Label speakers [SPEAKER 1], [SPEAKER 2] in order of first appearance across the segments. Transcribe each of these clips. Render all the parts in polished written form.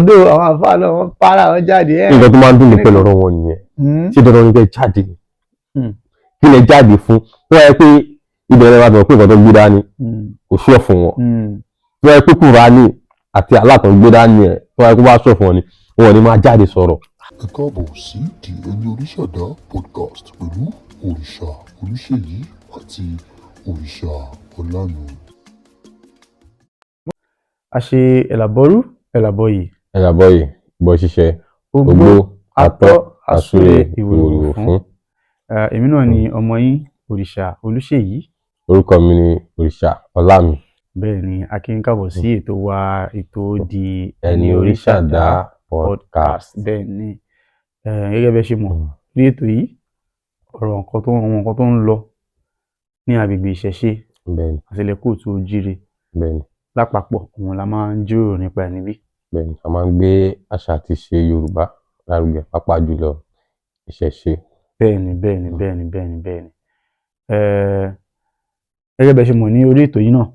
[SPEAKER 1] ọdún àwọn àfáà náà wọ́n para wọn jáde ẹ̀.
[SPEAKER 2] nǹkan tó máa ń dùn ní pẹ̀lú ọ̀rọ̀ wọn nìyẹn ṣé dandan ni kẹ́ jáde kí lè jáde fún wọ́n yẹ pé ìbẹ̀rẹ̀ wa bẹ̀rẹ̀ pé nǹkan tó gbé dání kò ṣọ́ fún wọn wọ́n yẹ pé Kùránì àti Allah tó gbé dání ẹ̀ wọ́n yẹ pé wọ́n á ṣọ́ fún wọn ni wọn ni máa jáde sọ̀rọ̀.
[SPEAKER 3] ẹ káàbọ̀ sí di Ẹni Oríṣàdá podcast pẹ̀lú òrìṣà Olúṣèyí àti òrìṣà Ọlánu.
[SPEAKER 1] a ṣe ẹ̀làbọ́rú ẹ̀làbọ̀yì
[SPEAKER 2] bọ́ ṣiṣẹ́
[SPEAKER 1] ogbó atọ́ àsúre
[SPEAKER 2] ìwòrò fún.
[SPEAKER 1] èmi náà ni ọmọ yín òrìṣà Olúṣèyí.
[SPEAKER 2] orúkọ mi ni òrìṣà Ọlámi.
[SPEAKER 1] bẹ́ẹ̀ ni a kí n káàbọ̀ sí ètò wa ètò di
[SPEAKER 2] Ẹni Oríṣàdá podcast.
[SPEAKER 1] bẹ́ẹ̀ ni gẹ́gẹ́ bẹ́ẹ̀ ṣe mọ̀ ní ètò yìí ọ̀rọ̀ nǹkan tó ń lọ ní agbègbè ìṣẹ̀ṣe àti ilẹ̀ Kóòtù Òjíire lápapọ̀ òun la máa ń jíròrò nípa ẹ̀ níbí.
[SPEAKER 2] bẹ́ẹ̀ni a máa ń gbé àṣà àti ìṣe Yorùbá lárugẹ pàápàá jùlọ ìṣẹ̀ṣe.
[SPEAKER 1] bẹ́ẹ̀ni gẹ́gẹ́ bẹ́ẹ̀ ṣe mọ̀ ní orí ètò yìí náà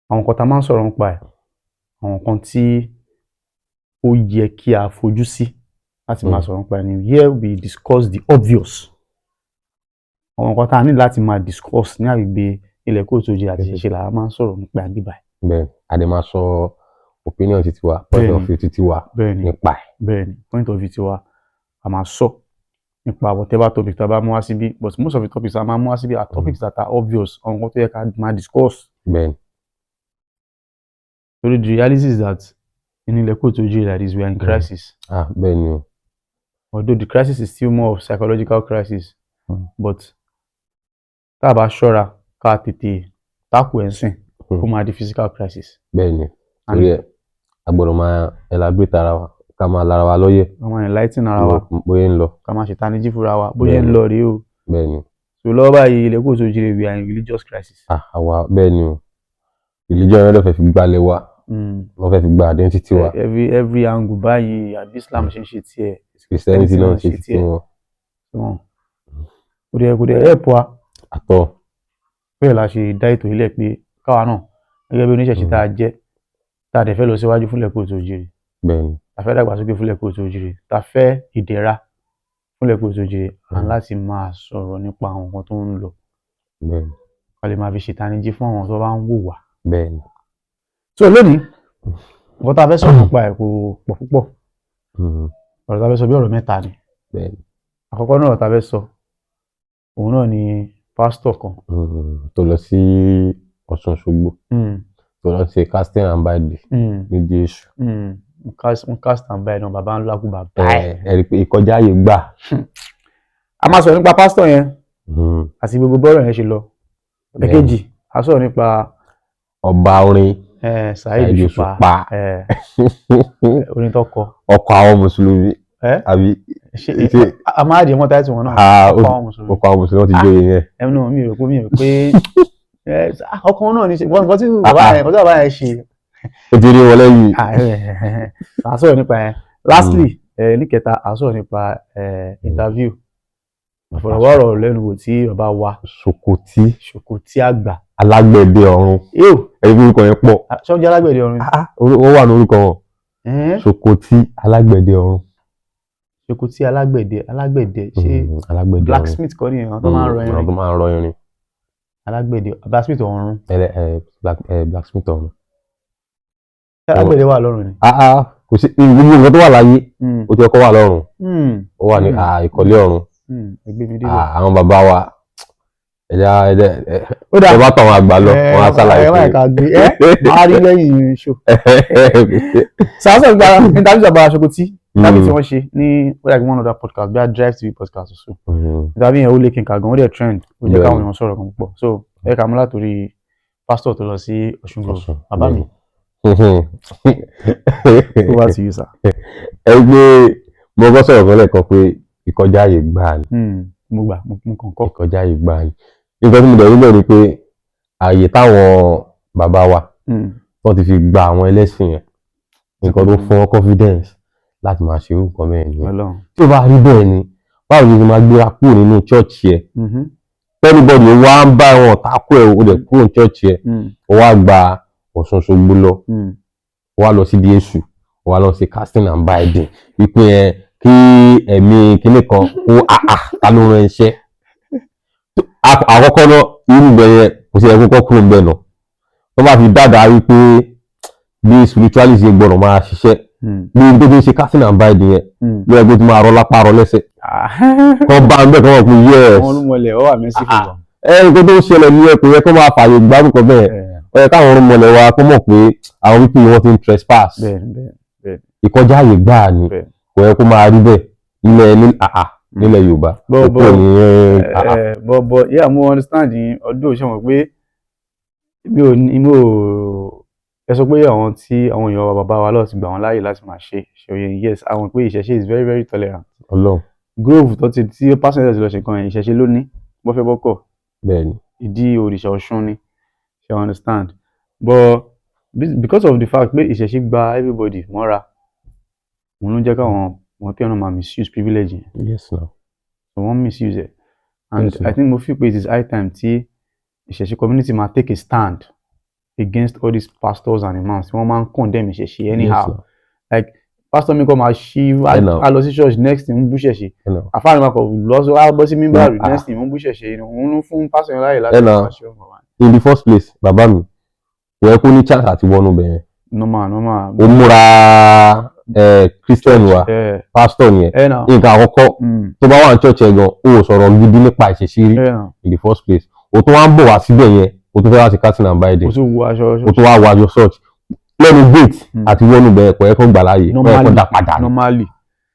[SPEAKER 1] àwọn nǹkan tá a máa ń sọ̀rọ̀ nípa ẹ̀ àwọn nǹkan tí ó yẹ kí a fojú sí láti máa sọ̀rọ̀ nípa ẹ̀ ni here we discuss the obvious àwọn nǹkan tá a ní láti máa discuss ní agbègbè ilẹ̀ Kóòtù Òjíire àti ìṣẹ̀ṣe là á máa ń sọ̀rọ̀ nípa ẹ̀ bíbáyìí.
[SPEAKER 2] bẹ́ẹ̀ni a dẹ̀ máa sọ opinion titi wa point of view titi wa nípa ẹ̀.
[SPEAKER 1] bẹ́ẹ̀ni point of view tiwa a máa sọ nípa whatever topic tá a bá mú wá síbí but most of the topics a máa mú wá síbí are topics that are obvious àwọn nǹkan tó yẹ ká máa discuss.
[SPEAKER 2] bẹ́ẹ̀ni.
[SPEAKER 1] so the reality is that in ilẹ̀ Kóòtù Òjíire like this we are in crisis.
[SPEAKER 2] bẹ́ẹ̀ni o.
[SPEAKER 1] although the crisis is still more of psychological crisis but tá a bá ṣọ́ra ká tètè tákù ẹ̀ sìn kó máa di physical crisis.
[SPEAKER 2] bẹ́ẹ̀ni torí ẹ̀ a gbọ́dọ̀ máa elaborate ara wa ká máa lára wa lóye.
[SPEAKER 1] ká máa enlighten ara wa
[SPEAKER 2] bóyá ń lọ.
[SPEAKER 1] ká máa ṣètanijí fúnra wa bóyá ń lọ rèé o.
[SPEAKER 2] bẹ́ẹ̀ni.
[SPEAKER 1] so lọ́wọ́ báyìí ilẹ̀ Kóòtù Òjíire we are in religious crisis.
[SPEAKER 2] àwa bẹ́ẹ̀ni o religion yẹn ló fẹ́ fi gbalẹ̀ wa ló fẹ́ fi gba identity wa.
[SPEAKER 1] every angle báyìí àbí Islam ṣe ń ṣe tiẹ̀
[SPEAKER 2] Christianity náà ṣe ti wọn.
[SPEAKER 1] kò dẹ̀ help wa.
[SPEAKER 2] àtọ.
[SPEAKER 1] bẹ́ẹ̀ la ṣe dá ètò ilẹ̀ pé káwa náà gẹ́gẹ́ bí oníṣẹ̀ṣe tá a jẹ́ tá a dẹ̀ fẹ́ lọ síwájú fúnlẹ̀ Kóòtù Òjíire.
[SPEAKER 2] bẹ́ẹ̀ni.
[SPEAKER 1] tá a fẹ́ dàgbàsókè fúnlẹ̀ Kóòtù Òjíire tá a fẹ́ ìdẹ̀ra fúnlẹ̀ Kóòtù Òjíire à ń láti máa sọ̀rọ̀ nípa àwọn nǹkan tó ń lọ.
[SPEAKER 2] bẹ́ẹ̀ni.
[SPEAKER 1] ká lè máa fi ṣètanijí fún àwọn tó bá ń wò wá.
[SPEAKER 2] bẹ́ẹ̀ni.
[SPEAKER 1] so lónìí nǹkan tá a fẹ́ sọ̀rọ̀ nípa ẹ̀ kò pọ̀ púpọ̀ ọ̀rọ̀ tá a fẹ́ sọ bí ọ̀rọ̀ mẹ́ta ni.
[SPEAKER 2] bẹ́ẹ̀ni.
[SPEAKER 1] àkọ́kọ́ náà ọ̀rọ̀ tá a fẹ́ sọ òun náà ni pásítọ̀ kan
[SPEAKER 2] tó lọ sí Ọ̀ṣun Òṣogbo tó lọ ṣe casting and bide nídìí èṣù.
[SPEAKER 1] cast and bide náà bàbá ńlá kú bàbá ẹ̀.
[SPEAKER 2] ẹ rí i pé ìkọjá ààyè gbà.
[SPEAKER 1] a máa sọ̀rọ̀ nípa pásítọ̀ yẹn àti gbogbo bọ́ọ̀rọ̀ yẹn ṣe lọ. èkejì a sọ̀rọ̀ nípa
[SPEAKER 2] ọba orin
[SPEAKER 1] Saheed Òṣùpá orin tó kọ.
[SPEAKER 2] ọkọ àwọn mùsùlùmí àbí.
[SPEAKER 1] a máa dì mọ́ táìtì wọn náà.
[SPEAKER 2] ọkọ àwọn mùsùlùmí ti jó yẹn.
[SPEAKER 1] ẹnu mi rò pé ọkàn náà ní ṣe nǹkan tí bàbá yẹn ṣe.
[SPEAKER 2] ó ti rí wọn lẹ́yìn.
[SPEAKER 1] a sọ̀rọ̀ nípa yẹn lastly ní kẹta a sọ̀rọ̀ nípa interview àfọ̀rọ̀wọ́rọ̀ lẹ́nu wò tí bàbá wa Ṣòkòtí àgbà
[SPEAKER 2] alágbẹ̀dẹ ọ̀run ẹ̀rí orúkọ yẹn pọ̀.
[SPEAKER 1] ṣé wọ́n jẹ́ alágbẹ̀dẹ ọ̀run.
[SPEAKER 2] ó wà ní orúkọ wọn Ṣòkòtí alágbẹ̀dẹ ọ̀run.
[SPEAKER 1] Ṣòkòtí alágbẹ̀dẹ ṣé blacksmith kọ́ ni àwọn tó máa ń rọ irin.
[SPEAKER 2] àwọn tó máa ń rọ irin.
[SPEAKER 1] alágbẹ̀dẹ blacksmith ọ̀run.
[SPEAKER 2] blacksmith ọ̀run.
[SPEAKER 1] alágbẹ̀dẹ wà lọ́run ni.
[SPEAKER 2] kò sí gbogbo nǹkan tó wà láyé ó ti kọ́ wà lọ́run ó wà ní ìkọ́lé ọ̀run. àwọn bàbá wa ẹ bá tọ̀ wọn àgbà lọ wọn á ṣàlàyé
[SPEAKER 1] pé máa rí lẹ́yìn ṣò. sàásọ̀ gba interview bàbá Ṣòkòtí tàbí tí wọ́n ṣe ní one other podcast bí i Drive TV podcast ọ̀ṣun. interview yẹn ó lé kínkà gan ó dẹ̀ trend ó jẹ́ káwọn èèyàn sọ̀rọ̀ kan púpọ̀ so ẹ kà mú látòrí pásítọ̀ tó lọ sí Ọ̀ṣun Grove bàbá mi. over to you sir.
[SPEAKER 2] ẹ gbé mo bọ́ sọ̀rọ̀ kan lẹ́ẹ̀kan pé ìkọjá ààyè gbáà ni.
[SPEAKER 1] mo kàn kọ́.
[SPEAKER 2] ìkọjá ààyè gbáà ni. nǹkan tí mo dẹ̀ nílò ni pé ààyè táwọn bàbá wa wọ́n ti fi gba àwọn ẹlẹ́sìn yẹn nǹkan tó fún wọn confidence láti máa ṣe orúkọ mẹ́rin nìyẹn. tí ó bá rí bẹ́ẹ̀ ni báwo ni o máa gbéra kúrò nínú church yẹn anybody ó wá ń bá wọn tako ẹ̀ ó dẹ̀ kúrò ní church yẹn ó wá gba Ọ̀ṣun Òṣogbo lọ wá lọ sí di èṣù wá lọ sí casting and binding wípé kí ẹ̀mí kíní kan ó ta ló rán iṣẹ́ àkọ́kọ́ náà irú bẹ̀yẹn kò sí ẹ̀kọ́ kúrò ń bẹ̀ náà tó bá fi dáadáa wípé bí spiritualist yẹn gbọ́dọ̀ máa ṣiṣẹ́ bí n tó fi ṣe casting and binding yẹn lóyè pé tó máa rọ lápá rọ lẹ́sẹ̀ kọ́ bá ń bẹ̀ kọ́ wọ́n pé yes
[SPEAKER 1] àwọn olúmọlẹ̀ ọ wà mẹ́sì fún wọn.
[SPEAKER 2] nǹkan tó ń ṣẹlẹ̀ ní ẹkùn yẹn kó máa fààyè gbárùkọ bẹ́ẹ̀ ó yẹ káwọn olúmọlẹ̀ wa kó mọ̀ pé àwọn wípé wọ́n ti ń trespass ìkọjá àyè gbáà ni kò yẹ kó máa rí bẹ́ẹ̀ nílẹ̀ Yorùbá.
[SPEAKER 1] bọ̀ yeah mo understand yín ọdún òṣèwọ̀n pé mi ò ẹ sọ pé àwọn èèyàn bàbá wa lọ́ọ̀ ti gbà wọ́n láàyè láti máa ṣe òye yes àwọn pé ìṣẹ̀ṣe is very very tolerant.
[SPEAKER 2] Ọlọ́run.
[SPEAKER 1] Grove tó ti tí pásítọ̀ ti lọ ṣe kan yẹn ìṣẹ̀ṣe ló ní bó fẹ́ bọ́kọ̀.
[SPEAKER 2] Bẹ́ẹ̀ni.
[SPEAKER 1] Ìdí òrìṣà Ọ̀ṣun ni ṣe understand but because of the fact pé ìṣẹ̀ṣe gba everybody mọ́ra òun ló jẹ́ káwọn wọn kí wọ́n máa misuse privilege yẹn.
[SPEAKER 2] Yes na.
[SPEAKER 1] So wọ́n misuse it and yes, I think mo feel pé it is high time tí ìṣẹ̀ṣe community máa take a stand against all these pastors and imams wọ́n máa ń condemn ìṣẹ̀ṣe anyhow. Yes, like pastor mi kọ́ máa ṣí a lọ sí church next thing ń bú ṣẹ̀ṣe àfáàní máa kọ̀ lọ́sọ̀ bọ́ sí mímbàrì next thing ń bú ṣẹ̀ṣe òun ló fún pastor yẹn láyè láti máa ṣe ọmọ wa.
[SPEAKER 2] In the first place bàbá mi wọ́n yẹ kó ní chance àti wọnú bẹ̀yẹn.
[SPEAKER 1] normal.
[SPEAKER 2] ó múra Christian wa pastor yẹn nǹkan àkọ́kọ́ tó bá wà ní church ẹ̀ gan ó sọ̀rọ̀ gidi nípa ìṣẹ̀ṣe rí in the first place ó tún wá ń bọ̀ wá síbẹ̀ yẹn ó tún fẹ́ wá sí casting and binding ó tún wá wọ aṣọ church lẹ́nu gate àti wọnú bẹ̀rẹ̀ pọ̀ ẹ̀kọ́ gbà láàyè ẹ̀kọ́ dá padà ní.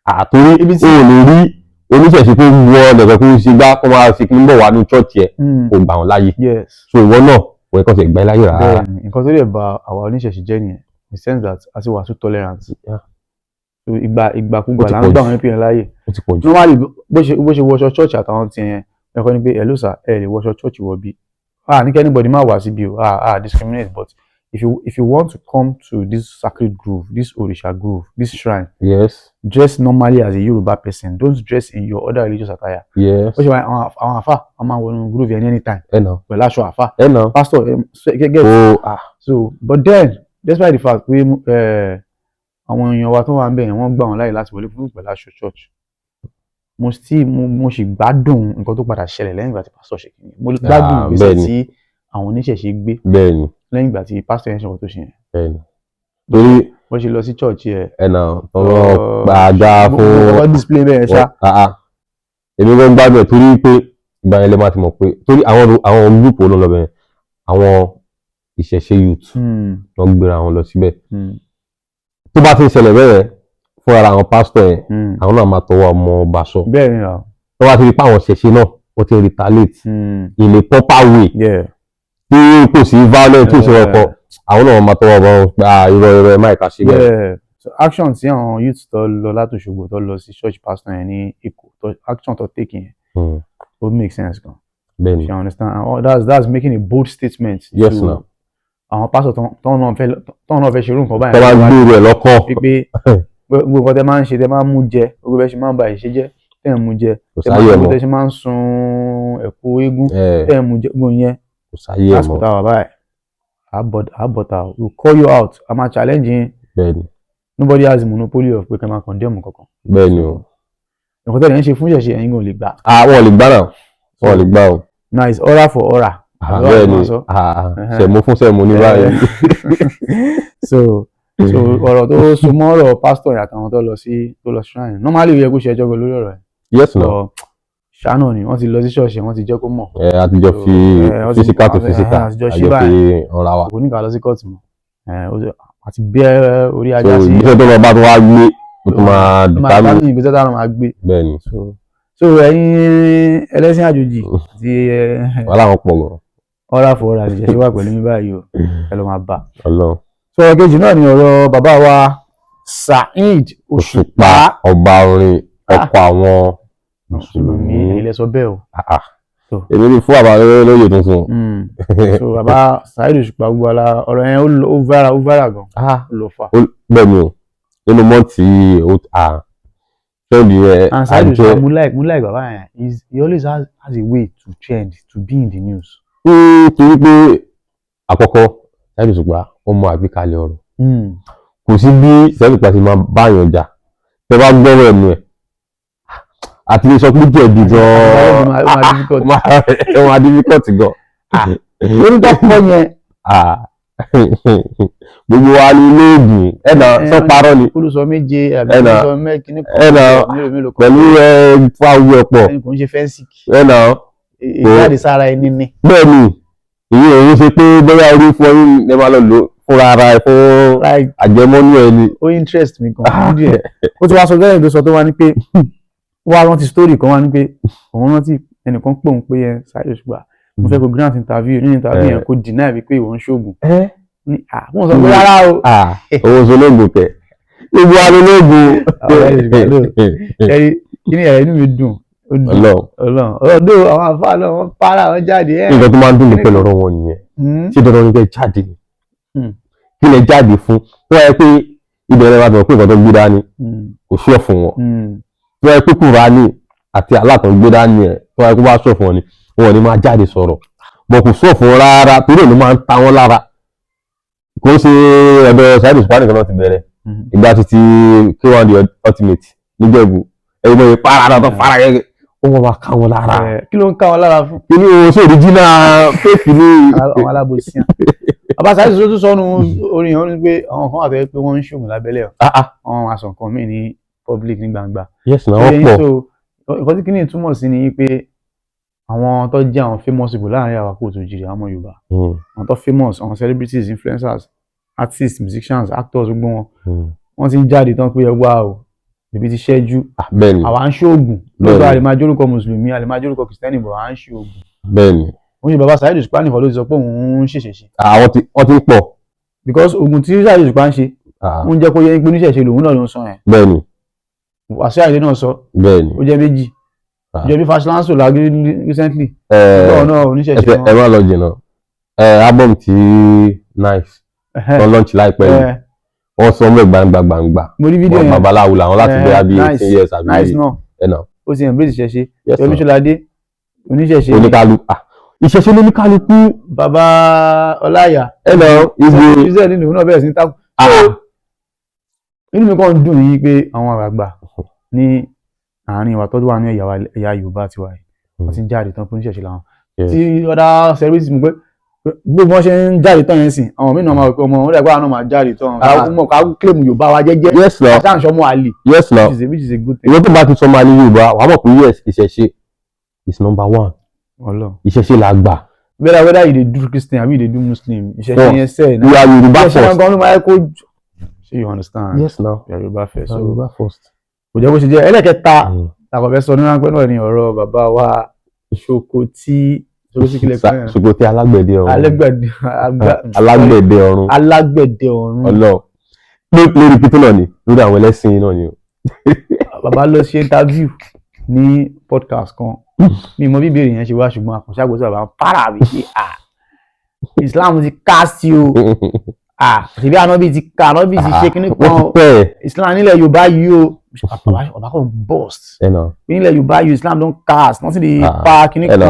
[SPEAKER 2] àtòrí o lè rí oníṣẹ̀ṣe tó wọ ọ̀dẹ̀kọ̀ kó ṣe gbá kó máa ṣe kí n bọ̀ wá ní church yẹn kò gbà wọ́n láàyè so ìwọ náà kò ẹ̀kọ́ ṣe gbà ẹ́ láàyè rárá.
[SPEAKER 1] nǹkan tó lè ba àwa oníṣẹ̀ṣe jẹ́ nìyẹn in the sense that a ti wà too tolerant so ìgbàkúgbà là ń gbà wọn pín in láàyè normally bó ṣe wọṣọ church àtàwọn ti yẹn ẹ̀kọ́ ni pé ẹ̀ ló sà ẹ̀ lè wọṣọ church wọ bí ní kí anybody má wá síbi o discriminate but if you want to come to this sacred grove, this Orisha grove, this shrine,
[SPEAKER 2] yes,
[SPEAKER 1] dress normally as a Yoruba person. Don't dress in your other religious attire.
[SPEAKER 2] Yes.
[SPEAKER 1] Because àwọn àfà, a máa wọnú grove anytime.
[SPEAKER 2] No.
[SPEAKER 1] Pẹ̀lú aṣọ àfà.
[SPEAKER 2] No.
[SPEAKER 1] Pastor, get. So, but then, despite the fact pé àwọn èèyàn wa tó wà ń bẹ̀ yẹn wọ́n gbà wọ́n láyè láti wọlé fún pẹ̀lú aṣọ church. Mo sì gbádùn nǹkan tó padà ṣẹlẹ̀ lẹ́yìn ìgbà tí pastor ṣe kìíní. Mo gbádùn ìgbésẹ̀ tí àwọn oníṣẹ̀ṣe gbé.
[SPEAKER 2] Bẹ́ẹ̀ni. Lẹ́yìn
[SPEAKER 1] ìgbà tí pastor yẹn ṣe wọ́n tó ṣe yẹn.
[SPEAKER 2] Bẹ́ẹ̀ni. Torí
[SPEAKER 1] wọ́n ṣe lọ sí church yẹn.
[SPEAKER 2] Tọ́lọ́ gbàgbà fún.
[SPEAKER 1] Wọ́n display bẹ́ẹ̀ ṣá.
[SPEAKER 2] Èmi gan gbádùn ẹ̀ torí pé ìgbà yẹn lè máa ti mọ̀ pé torí àwọn group ló lọ bẹ̀rẹ̀ àwọn ìṣẹ̀ṣe youth lọ gbéra wọn lọ síbẹ̀. Tó bá ti ń ṣẹlẹ̀ bẹ́ẹ̀ fún ara àwọn pastor yẹn àwọn náà máa tọwọ́ ọmọ ọba sọ.
[SPEAKER 1] Bẹ́ẹ̀ni náà.
[SPEAKER 2] Tó bá ti rí pé àwọn ìṣẹ̀ṣe náà wọ́n ti retaliate in a proper way. Tí kò sí violence tó ṣe ọkọ àwọn náà máa tọwọ́ ọmọ irọ́ máa kà sí bẹ́ẹ̀.
[SPEAKER 1] So action tí àwọn youth tó lọ láti Òṣogbo tó lọ sí church pastor yẹn ní Èkó action tó take yẹn ó make sense gan.
[SPEAKER 2] Bẹ́ẹ̀ni.
[SPEAKER 1] You understand and that's making a bold statement.
[SPEAKER 2] Yes na.
[SPEAKER 1] Àwọn pastor tó náà fẹ́ ṣerú nǹkan báyìí.
[SPEAKER 2] Tó bá gbé rẹ̀ lọ́kàn.
[SPEAKER 1] Pípé gbogbo nǹkan tẹ máa ń ṣe tẹ máa ń mú jẹ gbogbo bẹ́ẹ̀ ṣe máa ń ba ìṣe jẹ́ tẹ̀ ń mú jẹ tẹ ṣe máa ń sun ẹ̀kú eégún tẹ̀ ń mú jẹ gbogbo yẹn.
[SPEAKER 2] Kò sáyé ẹ̀ mọ́.
[SPEAKER 1] That's what báyìí. Àbọ̀tà we call you out a máa challenge yín.
[SPEAKER 2] Bẹ́ẹ̀ni.
[SPEAKER 1] Nobody has the monopoly of pé kí n máa condemn kankan.
[SPEAKER 2] Bẹ́ẹ̀ni o.
[SPEAKER 1] Nǹkan tẹ̀lé ń ṣe fún ìṣẹ̀ṣe ẹ̀yin gan lè gbà.
[SPEAKER 2] Wọ́n lè gbà náà wọ́n lè gbà o.
[SPEAKER 1] Now it's aura for aura.
[SPEAKER 2] Bẹ́ẹ̀ni sẹ̀mú fún sẹ̀mú ní báyìí.
[SPEAKER 1] So ọ̀rọ̀ tó so mọ́ ọ̀rọ̀ pastor àtàwọn tó lọ shrine normally yẹ kó ṣe ẹjọ́ lórí ọ̀rọ̀ ẹ̀.
[SPEAKER 2] Yes na.
[SPEAKER 1] ṣáná ni wọ́n ti lọ sí ṣọ́ọ̀ṣì wọ́n ti jẹ́ kó mọ̀.
[SPEAKER 2] Àtijọ́ fi physical to physical àjọ fi ọ̀rá wa.
[SPEAKER 1] kò ní ká lọ sí kóòtù mọ́ àti bẹ́ẹ̀ orí ajá sí.
[SPEAKER 2] ìgbésẹ̀ tó lọ bá tó wá gbé ó tún máa
[SPEAKER 1] dìtámì ìgbésẹ̀ táwọn máa gbé.
[SPEAKER 2] Bẹ́ẹ̀ni.
[SPEAKER 1] So ẹ̀yin ẹlẹ́sìn àjòjì àti
[SPEAKER 2] wàhálà wọn pọ̀ gan.
[SPEAKER 1] ọ̀rá fọ̀ọ́rà lè jẹ́ sí wà pẹ̀lú mi báyìí o ẹ lọ máa bà.
[SPEAKER 2] Ọlọ́run.
[SPEAKER 1] So ọ̀kejì náà ni ọ̀rọ̀ bàbá wa Saheed Òṣùpá
[SPEAKER 2] ọba orin ọkọ̀ àwọn
[SPEAKER 1] mùsùlùmí ilẹ̀ sọ bẹ́ẹ̀ o.
[SPEAKER 2] èmi ní fún àbá lóye tuntun.
[SPEAKER 1] So bàbá Saheed Òṣùpá gbogbo ala ọ̀rọ̀ yẹn ó vára gan ó lọ fà.
[SPEAKER 2] Bẹ́ẹ̀ni o nínú mọ́tì trend yẹn.
[SPEAKER 1] And Saheed Òṣùpá mo like bàbá yẹn he always has a way to trend to be in the news.
[SPEAKER 2] Torí pé àkọ́kọ́ Saheed Òṣùpá ó mọ àgbékalẹ̀ ọ̀rọ̀ kò sí bí Saheed Òṣùpá ti máa báyàn jà tẹ bá gbọ́rọ̀ ẹnu ẹ̀ àti lè sọ pé jẹ̀bi gan-an ó máa difficult gan.
[SPEAKER 1] orúkọ pọ̀ yẹn.
[SPEAKER 2] gbogbo wa ní lóògùn ẹ̀nà sọ parọ́ ni
[SPEAKER 1] olùsọ méje àbí olùsọ mẹ́kìnní
[SPEAKER 2] kan pẹ̀lú fáwọn ẹ̀pọ̀
[SPEAKER 1] kò ń ṣe fẹ́ǹsì
[SPEAKER 2] ẹ̀nà
[SPEAKER 1] ìjáde sára ẹni ni.
[SPEAKER 2] bẹ́ẹ̀ ni èyí òun ṣe pé bóyá orí fún ọyún ẹ máa lọ lò fúnra ara ẹ fún àjẹmọ́nú ẹ ni.
[SPEAKER 1] ó interest mi gan nídìí ẹ ó ti wá sọ bẹ́ẹ̀ ló sọ tó wá ní pé wá rántí story kan wá ní pé òun rántí ẹnìkan pè òun pé ẹ Saheed Òṣùpá mo fẹ́ kó grant interview nínú interview yẹn kó deny wípé ìwọ ń ṣoògùn ní wọ́n sọ pé rárá o.
[SPEAKER 2] owó sológun kẹ gbogbo alólógún.
[SPEAKER 1] kí ni ẹ̀rọ inú mi dùn ọlọ́dún àwọn àfáà náà wọ́n para wọn jáde.
[SPEAKER 2] nǹkan tó máa ń dùn mí pẹ̀lú ọ̀rọ̀ wọn nìyẹn ṣé dandan ni kẹ́ jáde kí lẹ jáde fún tó wáyé pé ìbẹ̀rẹ̀ wa bẹ̀rẹ̀ pé nǹkan tó gbé dání kò ṣọ́ fún wọn tó wáyé pé Kùránì àti alátàn gbé dání ẹ̀ tó wáyé pé wọ́n á ṣọ́ fún wọn ni wọn ò ní máa jáde sọ̀rọ̀ bọ̀ kò ṣọ́ fún wọn rárá torí òun máa ń ta wọn lára kò ń ṣe ẹ̀dọ̀ Saheed Òṣùpá nìkan náà ti bẹ̀rẹ̀ ìgbà títí K1 The Ultimate níjẹ̀bú ẹ̀yìn mọ̀ ìpara náà tó fara yẹ ó wọ́n máa ká wọn lára.
[SPEAKER 1] kí ló ń ká wọn lára fún.
[SPEAKER 2] kí ni o ṣe original fake ni.
[SPEAKER 1] àwọn alábòsí yàn bàbá Saheed Òṣùpá tó sọnù orin yẹn ó ní pé àwọn kan wà tó yẹ pé wọ́n ń ṣògùn lábẹ́lẹ̀ àwọn aṣọ nǹkan míì ní public ní gbangba.
[SPEAKER 2] yes na wọ́n pọ̀.
[SPEAKER 1] nǹkan tí kìíní túmọ̀ sí ni pé àwọn tó jẹ́ àwọn famous people láàrin àwọn kóòtù òjìrì àwọn Yorùbá àwọn tó famous àwọn celebrities influencers artists musicians actors gbogbo wọn ti ń jáde tán pé ẹ wá o bèbí ti ṣẹ́jú àwa ń ṣoògùn lọ́dọ̀ àlè máa jórúkọ mùsùlùmí àlè máa jórúkọ kìrìsìtẹ́nì bọ̀ à ń ṣoògùn.
[SPEAKER 2] bẹ́ẹ̀ni.
[SPEAKER 1] wọ́n ṣe bàbá Saheed Òṣùpá nìkan ló ti sọ pé òun ń ṣèṣẹ̀ṣe.
[SPEAKER 2] wọ́n ti ń pọ̀.
[SPEAKER 1] because oògùn tí Saheed Òṣùpá ń ṣe ń jẹ́ kó yẹ pé oníṣẹ̀ṣe lòun náà ló ń sọ yẹn.
[SPEAKER 2] bẹ́ẹ̀ni.
[SPEAKER 1] Wasiu Ayinde náà sọ.
[SPEAKER 2] bẹ́ẹ̀ni.
[SPEAKER 1] ó jẹ́ méjì. Jẹ́bi Fashlanso lágbé recently. bọ́ọ̀ náà oníṣẹ̀ṣe wọn.
[SPEAKER 2] ẹ má lọ jìnnà album tí Nice tó launch láìpẹ́ yìí wọ́n sọ mọ́ gbangba
[SPEAKER 1] mo rí fídíò yẹn
[SPEAKER 2] babaláwo làwọn láti bẹ́ẹ̀ bí 18 years àbí
[SPEAKER 1] Nice náà ó ti embrace ìṣẹ̀ṣe Olúṣọládé oníṣẹ̀ṣe
[SPEAKER 2] oníkálukú ìṣẹ̀ṣe oníkálukú
[SPEAKER 1] bàbá Ọláìyá
[SPEAKER 2] ìgbò
[SPEAKER 1] israel nínú òun náà bẹ̀rẹ̀ sí ní takú. inú mi kàn ń dùn yìí pé àwọn àgbààgbà ní àárín ìwà tọ́jú wà ní ẹ̀yà Yorùbá tiwa yìí wọ́n ti ń jáde tán pé oníṣẹ̀ṣe làwọn tí ọ̀dà celebrities mú pé gbogbo wọn ṣe ń jáde tán yẹn sìn àwọn mìíràn máa pẹ ọmọ wọn dàgbà àwọn náà máa jáde tán ká kílèmù Yorùbá wa jẹ́jẹ́ àti àǹṣọmọ àlè which is a good thing.
[SPEAKER 2] ìwé tó bá ti sọmọ àlè Yorùbá wàá mọ̀ pé yes ìṣẹ̀ṣe is number one ìṣẹ̀ṣe là gbà.
[SPEAKER 1] whether you dey do Christian àbí you dey do Muslim ìṣẹ̀ṣe yẹn sẹ́ẹ̀
[SPEAKER 2] náà ìyá Yorùbá first
[SPEAKER 1] ìṣẹ̀ṣe gan ló máa kó ṣé you understand
[SPEAKER 2] yes now
[SPEAKER 1] Yorùbá first so
[SPEAKER 2] Yorùbá first.
[SPEAKER 1] kò jẹ́ bó ṣe jẹ́ ẹlẹ́kẹta àkọ́fẹ́ sọ ní ráńpẹ́ náà ni ọ̀rọ̀ bàbá wa
[SPEAKER 2] Ṣòkòtì alágbẹ̀dẹ ọ̀run
[SPEAKER 1] alágbẹ̀dẹ ọ̀run
[SPEAKER 2] ọlọ́ọ̀ lórí pété náà ni lórí àwọn ẹlẹ́sìn náà ni o.
[SPEAKER 1] bàbá lọ ṣe interview ní podcast kan mi mọ bí ìbéèrè yẹn ṣe wá ṣùgbọ́n àkànṣe àgbẹ̀sọ̀ bàbá para mi ṣe Islam ti ká sí o ṣèbí ànábì ti ká ànábì ti ṣe kíní kan Islam nílẹ̀ Yorùbá yìí o bàbá kan burst nílẹ̀ Yorùbá yìí Islam don cast nothing dey pa kíní kan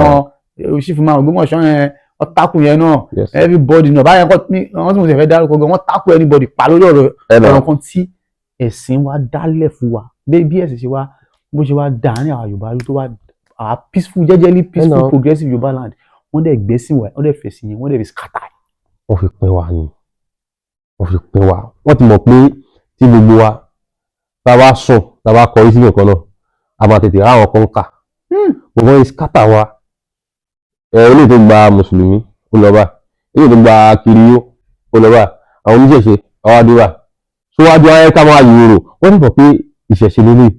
[SPEAKER 1] òṣìfù máa Ògbómọ̀ṣọ́ yẹn wọ́n takù yẹn náà everybody náà báyẹn kọ́ ní wọ́n tún fẹ́ dárúkọ gan wọ́n takù anybody pa lórí ọ̀rọ̀ kan tí ẹ̀sìn wa dálẹ̀ fún wa bí ẹ̀sìn ṣe wá bó ṣe wá dà ní àwọn Yorùbá tó wá peaceful jẹ́jẹ́lí peaceful progressive Yorùbá land wọ́n dẹ̀ gbẹ́sìn wa wọ́n dẹ̀ fẹ̀sìn yẹn wọ́n dẹ̀ fi scatter.
[SPEAKER 2] wọ́n fi pín wa ni wọ́n ti mọ̀ pé tí gbogbo wa tá a bá sùn tá a bá kọrí sínú nǹkan náà a máa tètè ráwọn kan kà gbogbo yìí scatter wa ilé tó gba mùsùlùmí ó lọ bá ilé tó gba kiriyó ó lọ bá àwọn oníṣẹ̀ṣe ọwádìíwá síwájú ayé ká máa yòrò wọ́n ní bọ̀ pé ìṣẹ̀ṣe lélẹ̀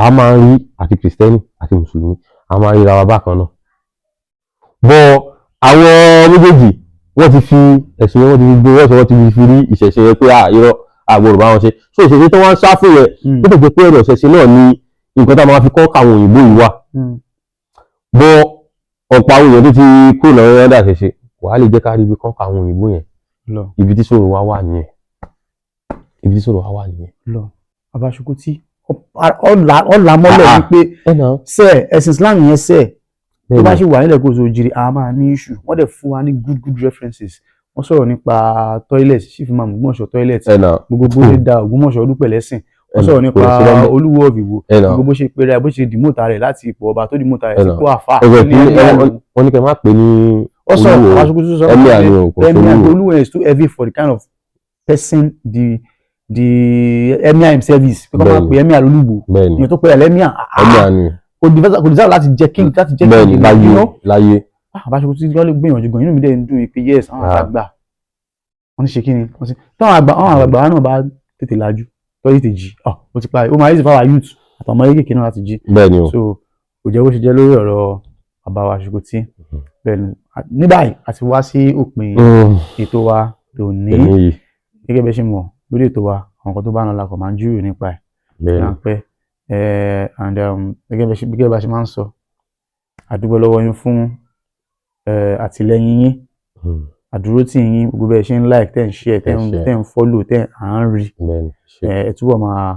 [SPEAKER 2] àá máa ń rí àti kìrìsìtẹ́nì àti mùsùlùmí àá máa ń ríra wa bákan náà bọ́ àwọn méjèèjì wọ́n ti fi ẹ̀sìn wọn ti fi gbé wọ́n ti fi rí ìṣẹ̀ṣe yẹn pé irọ́ àgbọ̀rọ̀ bá wọn ṣe so ìṣẹ̀ṣe tó wọ́n ń sá fún yẹn tó tẹ̀ pé ọ̀rọ̀ ìṣẹ̀ṣe náà ni nǹkan tá a máa fi kọ́ káwọn òyìnbó yìí wà bọ́ ọ̀pọ̀ àwọn èèyàn tó ti kúrò lọ́wọ́ ẹ̀dá ṣẹ̀ṣẹ̀ wà á lè jẹ́ ká rí ibi kan ká àwọn òyìnbó yẹn ibi tí ṣòro wa wà nìyẹn
[SPEAKER 1] bàbá Ṣòkòtì ọ̀làmọ́lẹ̀ wípé ẹ̀sìn Islam yẹn sẹ́ẹ̀ tó bá ṣe wà nílẹ̀ kóso òjìrì a máa ní issue wọ́n dẹ̀ fún wa ní good references wọ́n sọ̀rọ̀ nípa toilet chief imam Ògbómọ̀ṣọ́ toilet
[SPEAKER 2] ẹnà
[SPEAKER 1] gbogbo bó ṣe da Ògbómọ̀ṣọ́ Olúpẹ̀lẹ́sìn wọ́n sọ̀rọ̀ nípa Olúwo of Ìwó gbogbo bó ṣe pèrè bó ṣe dìmọ́ta rẹ̀ láti ipò ọba tó dìmọ́ta rẹ̀ sípò àfà
[SPEAKER 2] wọ́n ní kẹ́ má pè ní
[SPEAKER 1] also Aṣokunṣu sọ
[SPEAKER 2] Olúwo
[SPEAKER 1] Olúwo is too heavy for the kind of person the emir himself is pé kọ́ máa pè emir Olúwo ìyẹn tó pè é emir kò deserve láti jẹ king
[SPEAKER 2] láyé
[SPEAKER 1] Aṣokunṣu ló lè gbìyànjú gan inú mi dẹ̀ ń dùn pé yes àwọn àgbà wọ́n ti ṣe kí ni wọ́n ti táwọn àgbà wa náà bá tètè lajú tó tètè jí ó ti parí ó máa yí sí fáwọn youth àtàwọn ọmọ kékeré náà láti jí so kò jẹ́ bó ṣe jẹ́ lórí ọ̀rọ̀ bàbá wa Aṣòkòtì bẹ́ẹ̀ ni ní báyìí a ti wá sí òpin ètò wa tòní gẹ́gẹ́ bẹ́ẹ̀ ṣe mọ̀ lórí ètò wa àwọn nǹkan tó bá ń lọ la kò máa ń jíròrò nípa ẹ̀ ráńpẹ́ and gẹ́gẹ́ bá ṣe máa ń sọ a dúpẹ́ lọ́wọ́ yín fún àtìlẹ́yìn yín àdúró tí yín gbogbo bẹ́ẹ̀ ṣe ń like tẹ́ ń share tẹ́ ń follow tẹ́ à ń rí ẹ túbọ̀ máa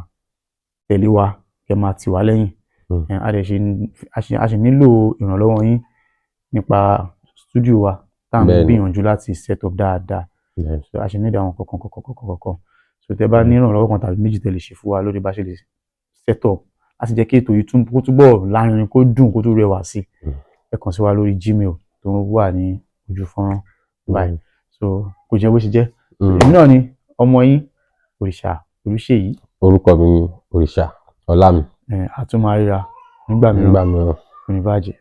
[SPEAKER 1] tẹ̀lé wa kẹ́ máa tì wá lẹ́yìn a sì nílò ìrànlọ́wọ́ yín nípa studio wa tá à ń gbìyànjú láti set up dáadáa a sì nílò àwọn kọ̀ọ̀kan so tẹ́ bá ní ìrànlọ́wọ́ kan tàbí méjì tẹ́ lè ṣe fún wa lórí bá ṣe lè set up láti jẹ́ kí ètò yìí kó túbọ̀ lárinrin kó dùn kó tó rẹwà sí ẹ kàn sí wa lórí Gmail tó wà ní ojú fọ́nrán báyìí so kò jẹ́ bó ṣe jẹ́ èmi náà ni ọmọ yín Òrìṣà Olúṣèyí
[SPEAKER 2] orúkọ mi ni Òrìṣà Ọlámi
[SPEAKER 1] a tún máa ríra nígbà mìíràn kò ní bàjẹ́.